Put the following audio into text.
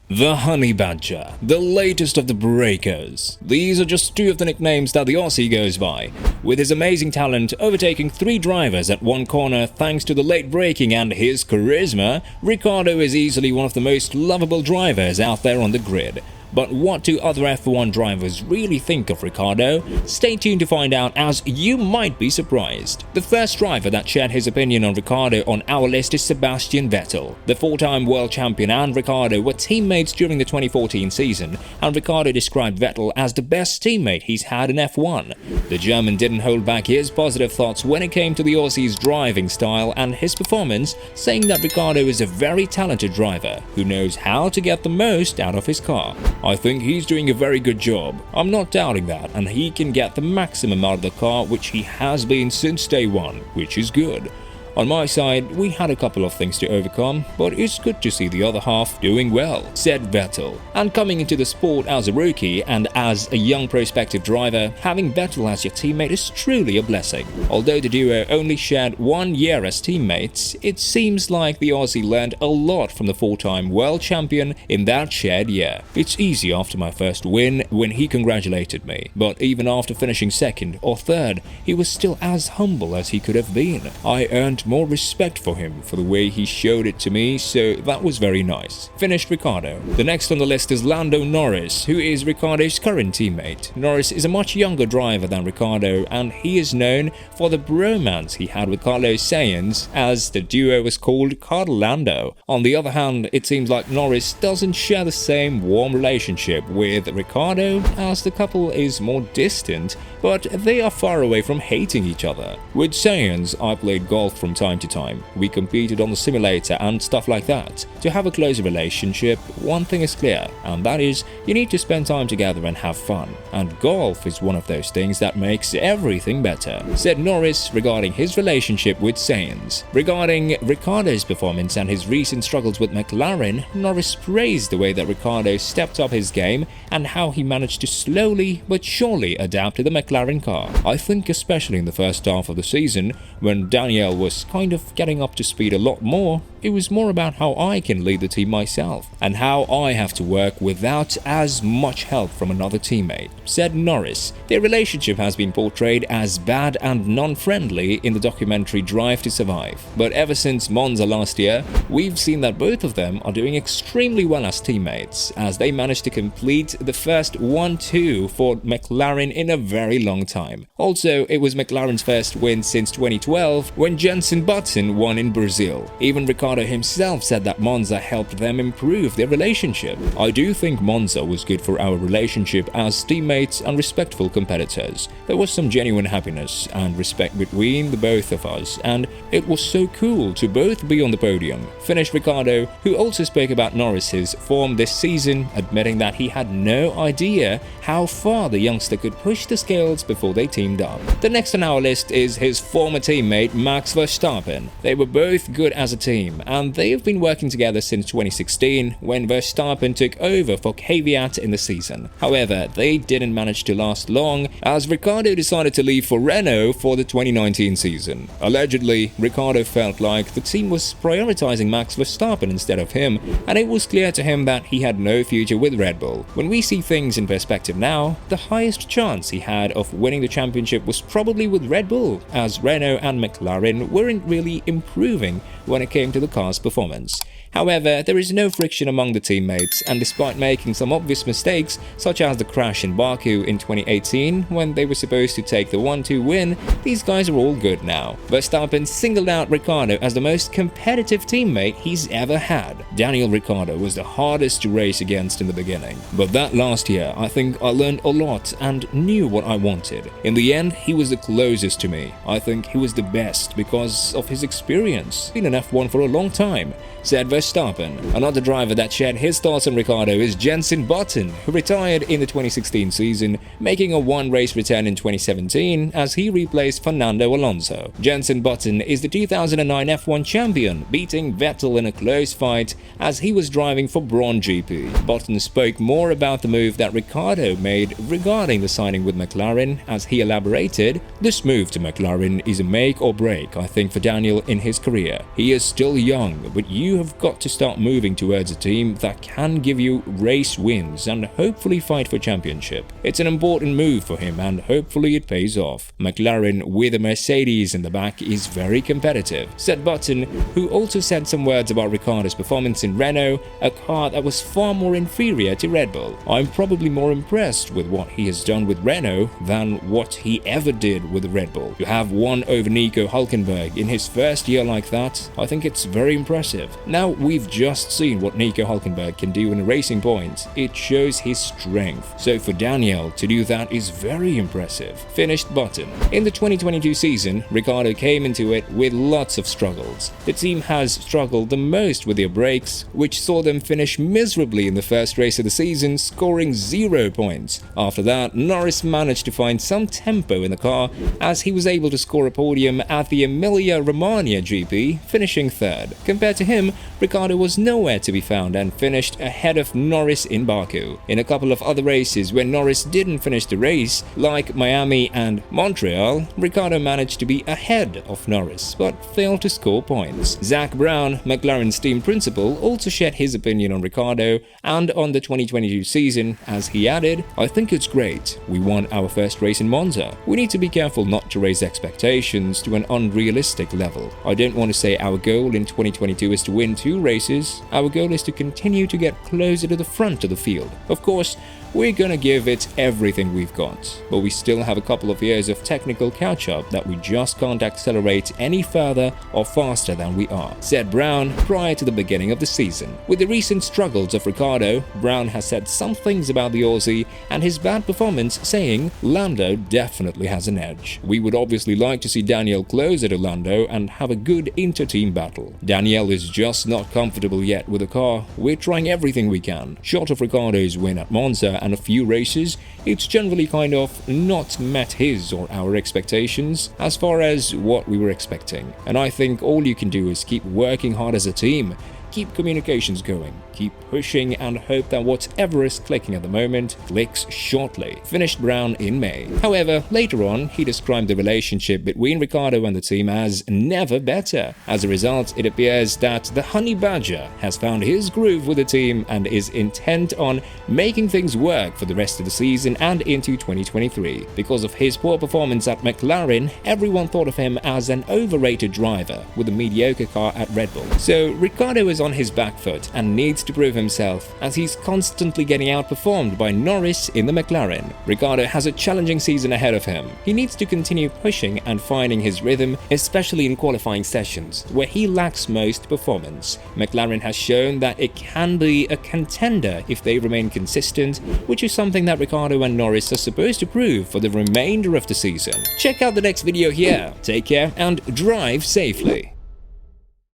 The Honeybadger, the latest of the breakers. These are just two of the nicknames that the Aussie goes by. With his amazing talent, overtaking 3 drivers at one corner thanks to the late braking and his charisma, Ricciardo is easily one of the most lovable drivers out there on the grid. But what do other F1 drivers really think of Ricciardo? Stay tuned to find out, as you might be surprised. The first driver that shared his opinion on Ricciardo on our list is Sebastian Vettel. The 4-time world champion and Ricciardo were teammates during the 2014 season, and Ricciardo described Vettel as the best teammate he's had in F1. The German didn't hold back his positive thoughts when it came to the Aussie's driving style and his performance, saying that Ricciardo is a very talented driver who knows how to get the most out of his car. I think he's doing a very good job. I'm not doubting that, and he can get the maximum out of the car, which he has been since day one, which is good. On my side, we had a couple of things to overcome, but it's good to see the other half doing well, said Vettel. And coming into the sport as a rookie and as a young prospective driver, having Vettel as your teammate is truly a blessing. Although the duo only shared 1 year as teammates, it seems like the Aussie learned a lot from the 4-time world champion in that shared year. It's easy after my first win when he congratulated me, but even after finishing 2nd or 3rd, he was still as humble as he could have been. I earned more respect for him for the way he showed it to me, so that was very nice, finished Ricciardo. The next on the list is Lando Norris, who is Ricciardo's current teammate. Norris is a much younger driver than Ricciardo, and he is known for the bromance he had with Carlos Sainz, as the duo was called Carlando. On the other hand, it seems like Norris doesn't share the same warm relationship with Ricciardo, as the couple is more distant, but they are far away from hating each other. With Sainz, I played golf from time to time. We competed on the simulator and stuff like that. To have a closer relationship, one thing is clear, and that is you need to spend time together and have fun. And golf is one of those things that makes everything better, said Norris regarding his relationship with Sainz. Regarding Ricciardo's performance and his recent struggles with McLaren, Norris praised the way that Ricciardo stepped up his game and how he managed to slowly but surely adapt to the McLaren car. I think especially in the first half of the season, when Daniel was kind of getting up to speed a lot more, it was more about how I can lead the team myself and how I have to work without as much help from another teammate, said Norris. Their relationship has been portrayed as bad and non-friendly in the documentary Drive to Survive, but ever since Monza last year, we've seen that both of them are doing extremely well as teammates, as they managed to complete the first 1-2 for McLaren in a very long time. Also, it was McLaren's first win since 2012 when Jenson Button won in Brazil. Even Ricciardo himself said that Monza helped them improve their relationship. I do think Monza was good for our relationship as teammates and respectful competitors. There was some genuine happiness and respect between the both of us, and it was so cool to both be on the podium, finished Ricciardo, who also spoke about Norris's form this season, admitting that he had no idea how far the youngster could push the scales before they teamed up. The next on our list is his former teammate Max Verstappen. They were both good as a team, and they have been working together since 2016 when Verstappen took over for Kvyat in the season. However, they didn't manage to last long, as Ricciardo decided to leave for Renault for the 2019 season. Allegedly, Ricciardo felt like the team was prioritizing Max Verstappen instead of him, and it was clear to him that he had no future with Red Bull. When we see things in perspective now, the highest chance he had of winning the championship was probably with Red Bull, as Renault and McLaren weren't really improving when it came to the car's performance. However, there is no friction among the teammates, and despite making some obvious mistakes, such as the crash in Baku in 2018 when they were supposed to take the 1-2 win, these guys are all good now. Verstappen singled out Ricciardo as the most competitive teammate he's ever had. Daniel Ricciardo was the hardest to race against in the beginning, but that last year I think I learned a lot and knew what I wanted. In the end, he was the closest to me. I think he was the best because of his experience. Been in F1 for a long time, said Verstappen. Another driver that shared his thoughts on Ricciardo is Jenson Button, who retired in the 2016 season, making a one-race return in 2017 as he replaced Fernando Alonso. Jenson Button is the 2009 F1 champion, beating Vettel in a close fight as he was driving for Brawn GP. Button spoke more about the move that Ricciardo made regarding the signing with McLaren, as he elaborated, "This move to McLaren is a make or break, I think, for Daniel in his career. He is still young, but you you have got to start moving towards a team that can give you race wins and hopefully fight for championship. It's an important move for him and hopefully it pays off. McLaren with a Mercedes in the back is very competitive, said Button, who also said some words about Ricciardo's performance in Renault, a car that was far more inferior to Red Bull. I'm probably more impressed with what he has done with Renault than what he ever did with Red Bull. To have won over Nico Hülkenberg in his first year like that, I think it's very impressive. Now, we've just seen what Nico Hülkenberg can do in a racing point. It shows his strength. So for Daniel to do that is very impressive. Finished Button. In the 2022 season, Ricciardo came into it with lots of struggles. The team has struggled the most with their brakes, which saw them finish miserably in the first race of the season, scoring 0 points. After that, Norris managed to find some tempo in the car as he was able to score a podium at the Emilia-Romagna GP, finishing third. Compared to him, Ricciardo was nowhere to be found and finished ahead of Norris in Baku. In a couple of other races where Norris didn't finish the race, like Miami and Montreal, Ricciardo managed to be ahead of Norris, but failed to score points. Zak Brown, McLaren's team principal, also shared his opinion on Ricciardo and on the 2022 season, as he added, "I think it's great. We won our first race in Monza. We need to be careful not to raise expectations to an unrealistic level. I don't want to say our goal in 2022 is to win 2 races. Our goal is to continue to get closer to the front of the field. Of course, we're gonna give it everything we've got, but we still have a couple of years of technical catch-up that we just can't accelerate any further or faster than we are," said Brown prior to the beginning of the season. With the recent struggles of Ricciardo, Brown has said some things about the Aussie and his bad performance, saying, "Lando definitely has an edge. We would obviously like to see Daniel closer to Lando and have a good inter-team battle. Daniel is just not comfortable yet with the car. We're trying everything we can. Short of Ricciardo's win at Monza and a few races, it's generally kind of not met his or our expectations as far as what we were expecting. And I think all you can do is keep working hard as a team, keep communications going, keep pushing and hope that whatever is clicking at the moment clicks shortly," finished Brown in May. However, later on, he described the relationship between Ricciardo and the team as never better. As a result, it appears that the Honeybadger has found his groove with the team and is intent on making things work for the rest of the season and into 2023. Because of his poor performance at McLaren, everyone thought of him as an overrated driver with a mediocre car at Red Bull. So Ricciardo is on his back foot and needs to prove himself, as he's constantly getting outperformed by Norris in the McLaren. Ricciardo has a challenging season ahead of him. He needs to continue pushing and finding his rhythm, especially in qualifying sessions, where he lacks most performance. McLaren has shown that it can be a contender if they remain consistent, which is something that Ricciardo and Norris are supposed to prove for the remainder of the season. Check out the next video here. Take care and drive safely.